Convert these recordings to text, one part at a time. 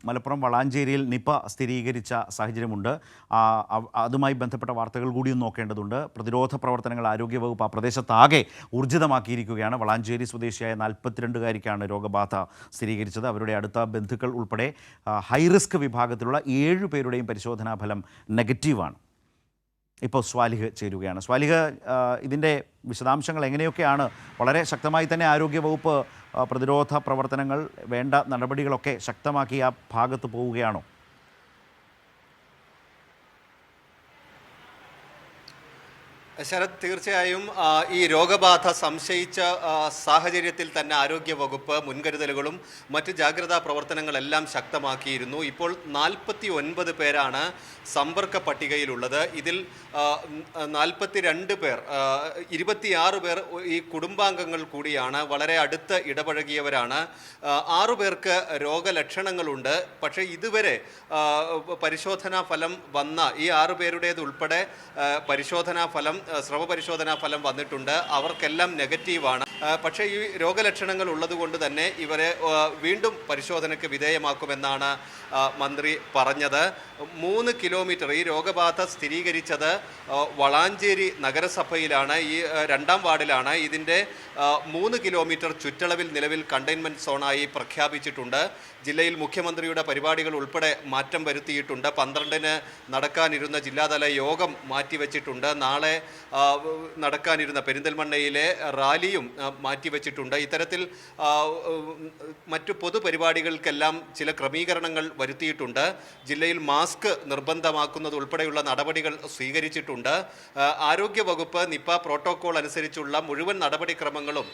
Malappuram വളാഞ്ചേരിയിൽ Nipah സ്ഥിരീകരിച്ച സാഹചര്യമുണ്ട്. അതുമായി ബന്ധപ്പെട്ട വാർത്തകൾ കൂടിയും നോക്കേണ്ടതുണ്ട്. പ്രതിരോധ പ്രവർത്തനങ്ങൾ ആരോഗ്യവകുപ്പ് ആ പ്രദേശത്താകെ ഊർജിതമാക്കിയിരിക്കുകയാണ്. വളാഞ്ചേരി സ്വദേശിയായ 42-കാരിക്കാണ് രോഗബാധ സ്ഥിരീകരിച്ചത്. അവരുടെ അടുത്ത ബന്ധുക്കൾ ഉൾപ്പെടെ ഹൈറിസ്ക് വിഭാഗത്തിലുള്ള 7 പേരുടെയും പരിശോധനാ ഫലം നെഗറ്റീവാണ്. ഇപ്പോൾ സ്വാലിഹ് ചേരുകയാണ്. സ്വാലിഹ്, ഇതിൻ്റെ വിശദാംശങ്ങൾ എങ്ങനെയൊക്കെയാണ്? വളരെ ശക്തമായി തന്നെ ആരോഗ്യവകുപ്പ് പ്രതിരോധ പ്രവർത്തനങ്ങൾ, വേണ്ട നടപടികളൊക്കെ ശക്തമാക്കി ആ ഭാഗത്ത് പോവുകയാണോ? ശരത്, തീർച്ചയായും ഈ രോഗബാധ സംശയിച്ച സാഹചര്യത്തിൽ തന്നെ ആരോഗ്യവകുപ്പ് മുൻകരുതലുകളും മറ്റ് ജാഗ്രതാ പ്രവർത്തനങ്ങളെല്ലാം ശക്തമാക്കിയിരുന്നു. ഇപ്പോൾ 49 പേരാണ് സമ്പർക്ക പട്ടികയിലുള്ളത്. ഇതിൽ 42 പേർ, 26 പേർ ഈ കുടുംബാംഗങ്ങൾ കൂടിയാണ്, വളരെ അടുത്ത് ഇടപഴകിയവരാണ്. 6 പേർക്ക് രോഗലക്ഷണങ്ങളുണ്ട്. പക്ഷേ ഇതുവരെ പരിശോധനാ ഫലം വന്ന ഈ 6 പേരുടേതുൾപ്പെടെ പരിശോധനാ ഫലം, സ്രവ പരിശോധനാ ഫലം വന്നിട്ടുണ്ട്. അവർക്കെല്ലാം നെഗറ്റീവാണ്. പക്ഷേ ഈ രോഗലക്ഷണങ്ങൾ ഉള്ളതുകൊണ്ട് തന്നെ ഇവരെ വീണ്ടും പരിശോധനയ്ക്ക് വിധേയമാക്കുമെന്നാണ് മന്ത്രി പറഞ്ഞത്. 3 കിലോമീറ്റർ, ഈ രോഗബാധ സ്ഥിരീകരിച്ചത് വളാഞ്ചേരി നഗരസഭയിലാണ്, ഈ 2ാം വാർഡിലാണ്. ഇതിൻ്റെ 3 കിലോമീറ്റർ ചുറ്റളവിൽ നിലവിൽ കണ്ടെയ്ൻമെൻറ്റ് സോണായി പ്രഖ്യാപിച്ചിട്ടുണ്ട്. ജില്ലയിൽ മുഖ്യമന്ത്രിയുടെ പരിപാടികൾ ഉൾപ്പെടെ മാറ്റം വരുത്തിയിട്ടുണ്ട്. 12-ന് നടക്കാനിരുന്ന ജില്ലാതല യോഗം മാറ്റിവെച്ചിട്ടുണ്ട്. നാളെ നടക്കാനിരുന്ന പെരിന്തൽമണ്ണയിലെ റാലിയും മാറ്റിവെച്ചിട്ടുണ്ട്. ഇത്തരത്തിൽ മറ്റു പൊതുപരിപാടികൾക്കെല്ലാം ചില ക്രമീകരണങ്ങൾ വരുത്തിയിട്ടുണ്ട്. ജില്ലയിൽ മാസ്ക് നിർബന്ധമാക്കുന്നത് ഉൾപ്പെടെയുള്ള നടപടികൾ സ്വീകരിച്ചിട്ടുണ്ട്. ആരോഗ്യവകുപ്പ് നിപ പ്രോട്ടോകോൾ അനുസരിച്ചുള്ള മുഴുവൻ നടപടിക്രമങ്ങളും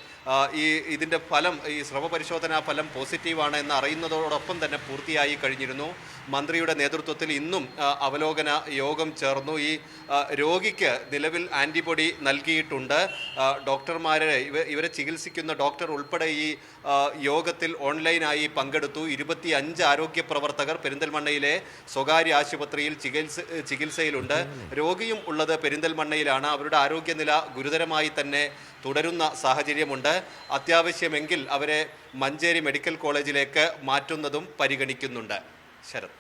ഇതിൻ്റെ ഫലം, ഈ സ്രവ പരിശോധനാ ഫലം പോസിറ്റീവാണ് എന്ന് അറിയുന്നതോടൊപ്പം തന്നെ പൂർത്തിയായി കഴിഞ്ഞിരുന്നു. മന്ത്രിയുടെ നേതൃത്വത്തിൽ ഇന്നും അവലോകന യോഗം ചേർന്നു. ഈ രോഗിക്ക് നിലവിൽ ആൻറ്റിബോഡി നൽകിയിട്ടുണ്ട്. ഡോക്ടർമാരെ, ഇവരെ ചികിത്സിക്കുന്ന ഡോക്ടർ ഉൾപ്പെടെ ഈ യോഗത്തിൽ ഓൺലൈനായി പങ്കെടുത്തു. 25 ആരോഗ്യ പ്രവർത്തകർ പെരിന്തൽമണ്ണയിലെ സ്വകാര്യ ആശുപത്രിയിൽ ചികിത്സയിലുണ്ട്. രോഗിയും ഉള്ളത് പെരിന്തൽമണ്ണയിലാണ്. അവരുടെ ആരോഗ്യനില ഗുരുതരമായി തന്നെ തുടരുന്ന സാഹചര്യമുണ്ട്. അത്യാവശ്യമെങ്കിൽ അവരെ മഞ്ചേരി മെഡിക്കൽ കോളേജിലേക്ക് മാറ്റുന്നതും പരിഗണിക്കുന്നുണ്ട്. ശരത്.